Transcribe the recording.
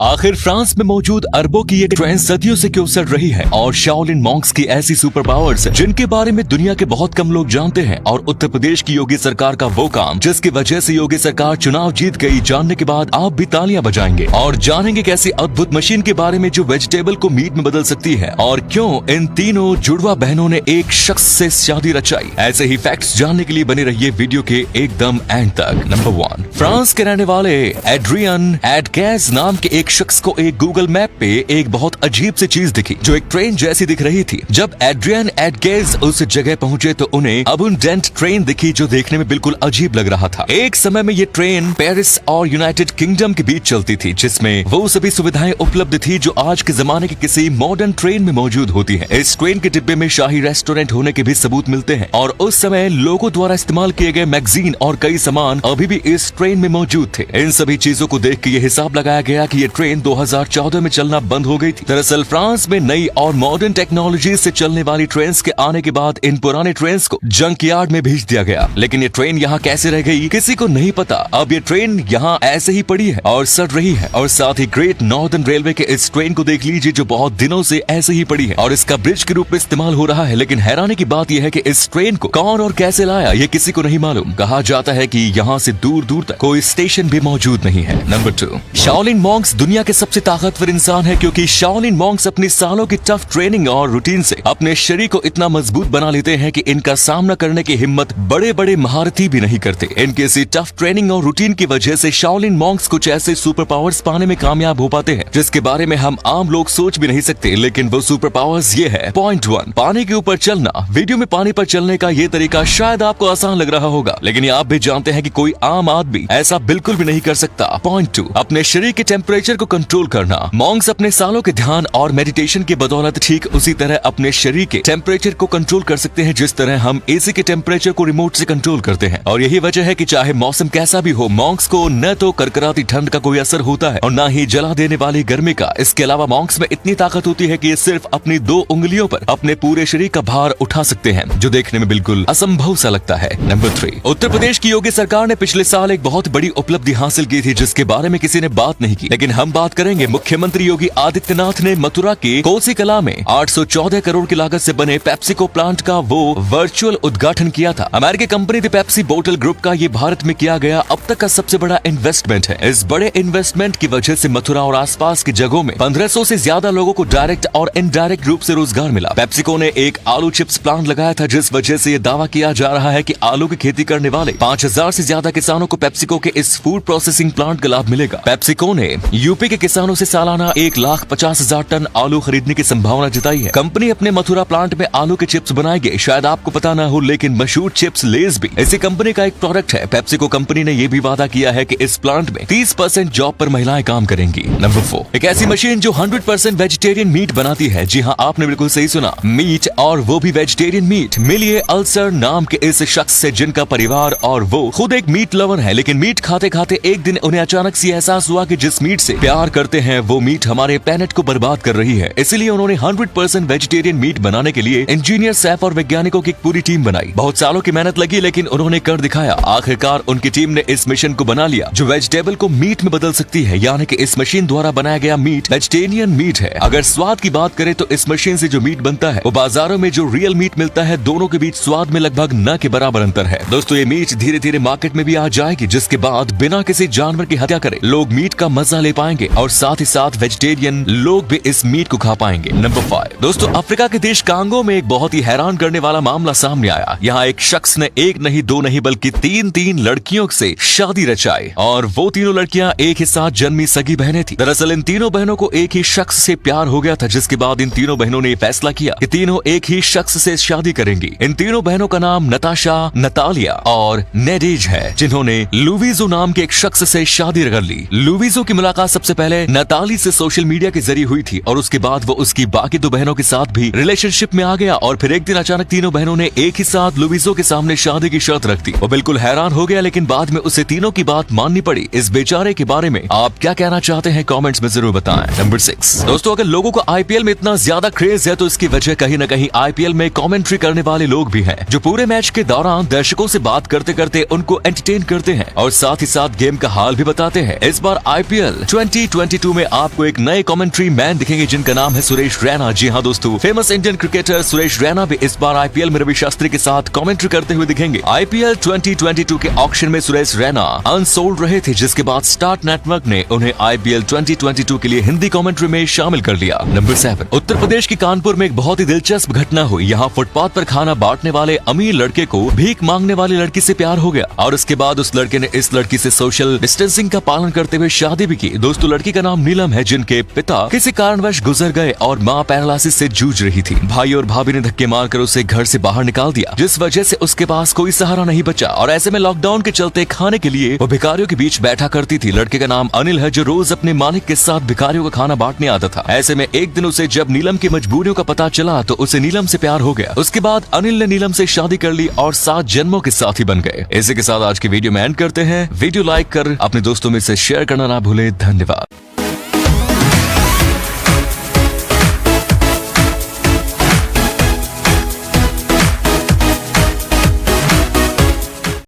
आखिर फ्रांस में मौजूद अरबों की ये ट्रेन सदियों से क्यों सड़ रही है और शाओलिन मॉन्क्स की ऐसी सुपर पावर्स जिनके बारे में दुनिया के बहुत कम लोग जानते हैं और उत्तर प्रदेश की योगी सरकार का वो काम जिसकी वजह से योगी सरकार चुनाव जीत गई, जानने के बाद आप भी तालियां बजाएंगे और जानेंगे कैसी अद्भुत मशीन के बारे में जो वेजिटेबल को मीट में बदल सकती है और क्यों इन तीनों जुड़वा बहनों ने एक शख्स से शादी रचाई। ऐसे ही फैक्ट्स जानने के लिए बने रहिए वीडियो के एकदम एंड तक। नंबर 1, फ्रांस के रहने वाले एड्रियन एडगेज नाम के एक शख्स को एक गूगल मैप पे एक बहुत अजीब सी चीज दिखी जो एक ट्रेन जैसी दिख रही थी। जब एड्रियन एडगेज उस जगह पहुंचे तो उन्हें अबुंडेंट ट्रेन दिखी जो देखने में बिल्कुल अजीब लग रहा था। एक समय में ये ट्रेन पेरिस और यूनाइटेड किंगडम के बीच चलती थी जिसमें वो सभी सुविधाएं उपलब्ध थी जो आज के जमाने की किसी मॉडर्न ट्रेन में मौजूद होती है। इस ट्रेन के डिब्बे में शाही रेस्टोरेंट होने के भी सबूत मिलते हैं और उस समय लोगों द्वारा इस्तेमाल किए गए मैगजीन और कई सामान अभी भी इस ट्रेन में मौजूद थे। इन सभी चीजों को देख के ये हिसाब लगाया गया कि ये ट्रेन 2014 में चलना बंद हो गई थी। दरअसल फ्रांस में नई और मॉडर्न टेक्नोलॉजी से चलने वाली ट्रेन्स के आने के बाद इन पुराने ट्रेन्स को जंक यार्ड में भेज दिया गया, लेकिन ये ट्रेन यहाँ कैसे रह गई किसी को नहीं पता। अब ये ट्रेन यहाँ ऐसे ही पड़ी है और सड़ रही है। और साथ ही ग्रेट नॉर्दर्न रेलवे के इस ट्रेन को देख लीजिए जो बहुत दिनों से ऐसे ही पड़ी है और इसका ब्रिज के रूप में इस्तेमाल हो रहा है। लेकिन हैरानी की बात यह है कि इस ट्रेन को कौन और कैसे लाया ये किसी को नहीं मालूम। कहा जाता है कि यहाँ से दूर दूर तक कोई स्टेशन भी मौजूद नहीं है। नंबर 2, शाओलिन मॉन्क्स दुनिया के सबसे ताकतवर इंसान है क्योंकि शाओलिन मॉन्क्स अपनी सालों की टफ ट्रेनिंग और रूटीन से अपने शरीर को इतना मजबूत बना लेते हैं कि इनका सामना करने की हिम्मत बड़े बड़े महारथी भी नहीं करते। इनके इसी टफ ट्रेनिंग और रूटीन की वजह से शाओलिन मॉन्क्स कुछ ऐसे सुपर पावर्स पाने में कामयाब हो पाते हैं जिसके बारे में हम आम लोग सोच भी नहीं सकते। लेकिन वो सुपर पावर्स ये है। पॉइंट 1, पानी के ऊपर चलना। वीडियो में पानी पर चलने का ये तरीका शायद आपको आसान लग रहा होगा, लेकिन ये आप भी जानते हैं कि कोई आम आदमी ऐसा बिल्कुल भी नहीं कर सकता। पॉइंट 2, अपने शरीर के टेम्परेचर को कंट्रोल करना। मॉन्क्स अपने सालों के ध्यान और मेडिटेशन की बदौलत ठीक उसी तरह अपने शरीर के टेम्परेचर को कंट्रोल कर सकते हैं जिस तरह हम एसी के टेम्परेचर को रिमोट से कंट्रोल करते हैं। और यही वजह है कि चाहे मौसम कैसा भी हो, मॉन्क्स को न तो करकराती ठंड का कोई असर होता है और न ही जला देने वाली गर्मी का। इसके अलावा मॉन्क्स में इतनी ताकत होती है कि ये सिर्फ अपनी 2 उंगलियों पर अपने पूरे शरीर का भार उठा सकते हैं जो देखने में बिल्कुल असंभव सा लगता है। नंबर 3, उत्तर प्रदेश की योगी सरकार ने पिछले साल एक बहुत बड़ी उपलब्धि हासिल की थी जिसके बारे में किसी ने बात नहीं की, लेकिन हम बात करेंगे मुख्यमंत्री योगी आदित्यनाथ ने मथुरा के कोसीकला में 814 करोड़ की लागत से बने पेप्सिको प्लांट का वो वर्चुअल उद्घाटन किया था। अमेरिकी कंपनी थी पेप्सी बोटल ग्रुप का ये भारत में किया गया अब तक का सबसे बड़ा इन्वेस्टमेंट है। इस बड़े इन्वेस्टमेंट की वजह से मथुरा और आसपास की जगहों में 1500 से ज्यादा लोगों को डायरेक्ट और इनडायरेक्ट रूप से रोजगार मिला। पेप्सिको ने एक आलू चिप्स प्लांट लगाया था जिस वजह से ये दावा किया जा रहा है कि आलू की खेती करने वाले 5000 से ज्यादा किसानों को पेप्सिको के इस फूड प्रोसेसिंग प्लांट का लाभ मिलेगा। पेप्सिको ने यूपी के किसानों से सालाना 1,50,000 टन आलू खरीदने की संभावना जताई है। कंपनी अपने मथुरा प्लांट में आलू के चिप्स बनाएगी। शायद आपको पता ना हो, लेकिन मशहूर चिप्स लेज भी इसी कंपनी का एक प्रोडक्ट है। पेप्सिको कंपनी ने यह भी वादा किया है कि इस प्लांट में 30% जॉब पर महिलाएं काम करेंगी। नंबर 4, एक ऐसी मशीन जो 100% वेजिटेरियन मीट बनाती है। जी हाँ, आपने बिल्कुल सही सुना, मीट, और वो भी वेजिटेरियन मीट। मिलिए अल्सर नाम के इस शख्स से जिनका परिवार और वो खुद एक मीट लवर है, लेकिन मीट खाते खाते एक दिन उन्हें अचानक से एहसास हुआ कि जिस मीट से प्यार करते हैं वो मीट हमारे प्लेनेट को बर्बाद कर रही है। इसलिए उन्होंने 100% वेजिटेरियन मीट बनाने के लिए इंजीनियर, शेफ और वैज्ञानिकों की एक पूरी टीम बनाई। बहुत सालों की मेहनत लगी लेकिन उन्होंने कर दिखाया। आखिरकार उनकी टीम ने इस मिशन को बना लिया जो वेजिटेबल को मीट में बदल सकती है, यानी कि इस मशीन द्वारा बनाया गया मीट वेजिटेरियन मीट है। अगर स्वाद की बात करें तो इस मशीन से जो मीट बनता है वो बाजारों में जो रियल मीट मिलता है, दोनों के बीच स्वाद में लगभग न के बराबर अंतर है। दोस्तों, ये मीट धीरे धीरे मार्केट में भी आ जाएगी जिसके बाद बिना किसी जानवर की हत्या करे लोग मीट का मजा ले पाएंगे और साथ ही साथ वेजिटेरियन लोग भी इस मीट को खा पाएंगे। नंबर 5, दोस्तों, अफ्रीका के देश कांगो में एक बहुत ही हैरान करने वाला मामला सामने आया। यहाँ एक शख्स ने एक नहीं, 2 नहीं, बल्कि 3 लड़कियों से शादी रचाई और वो तीनों लड़कियां एक ही साथ जन्मी सगी बहनें थी। दरअसल इन तीनों बहनों को एक ही शख्स से प्यार हो गया था जिसके बाद इन तीनों बहनों ने फैसला किया कि तीनों एक ही शख्स से शादी करेंगी। इन तीनों बहनों का नाम नताशा, नतालिया और नेडेज है, जिन्होंने लुविजो नाम के एक शख्स से शादी कर ली। लुविजो की मुलाकात सबसे पहले नताली से सोशल मीडिया के जरिए हुई थी और उसके बाद वो उसकी बाकी 2 बहनों के साथ भी रिलेशनशिप में आ गया और फिर एक दिन अचानक तीनों बहनों ने एक ही साथ लुविजो के सामने शादी की शर्त रख दी। वो बिल्कुल हैरान हो गया, लेकिन बाद में उसे तीनों की बात माननी पड़ी। इस बेचारे के बारे में आप क्या कहना चाहते हैं कमेंट्स में जरूर बताएं। नंबर 6, दोस्तों, अगर लोगों को आईपीएल में इतना ज्यादा क्रेज है तो इसकी वजह कहीं न कहीं आईपीएल में कमेंट्री करने वाले लोग भी हैं जो पूरे मैच के दौरान दर्शकों से बात करते करते उनको एंटरटेन करते हैं और साथ ही साथ गेम का हाल भी बताते हैं। इस बार आईपीएल 2022 में आपको एक नए कमेंट्री मैन दिखेंगे जिनका नाम है सुरेश रैना। जी हाँ दोस्तों, famous Indian cricketer Suresh Raina भी इस बार आईपीएल में रवि शास्त्री के साथ कमेंट्री करते हुए दिखेंगे। आईपीएल 2022 के ऑक्शन में सुरेश रैना अनसोल्ड रहे थे, जिसके बाद स्टार नेटवर्क ने उन्हें आईपीएल 2022 के लिए हिंदी कमेंट्री में शामिल कर लिया। नंबर 7, उत्तर प्रदेश के कानपुर में एक बहुत ही दिलचस्प घटना हुई। यहाँ फुटपाथ पर खाना बांटने वाले अमीर लड़के को भीख मांगने वाली लड़की से प्यार हो गया और उसके बाद उस लड़के ने इस लड़की से सोशल डिस्टेंसिंग का पालन करते हुए शादी भी की। दोस्तों, लड़की का नाम नीलम है, जिनके पिता किसी कारणवश गुजर गए और माँ पैरालिसिस से जूझ रही थी। भाई और भाभी ने धक्के मारकर उसे घर से बाहर निकाल दिया, जिस वजह से उसके पास कोई सहारा नहीं बचा और ऐसे में लॉकडाउन के चलते खाने के लिए वो भिखारियों के बीच बैठा करती थी। लड़के का नाम अनिल है, जो रोज अपने मालिक के साथ भिखारियों का खाना बांटने आता था। ऐसे में एक दिन उसे जब नीलम की मजबूरियों का पता चला तो उसे नीलम से प्यार हो गया। उसके बाद अनिल ने नीलम से शादी कर ली और 7 जन्मों के साथी बन गए। इसी के साथ आज की वीडियो में एंड करते हैं। वीडियो लाइक कर अपने दोस्तों में से शेयर करना ना भूलें। धन्यवाद।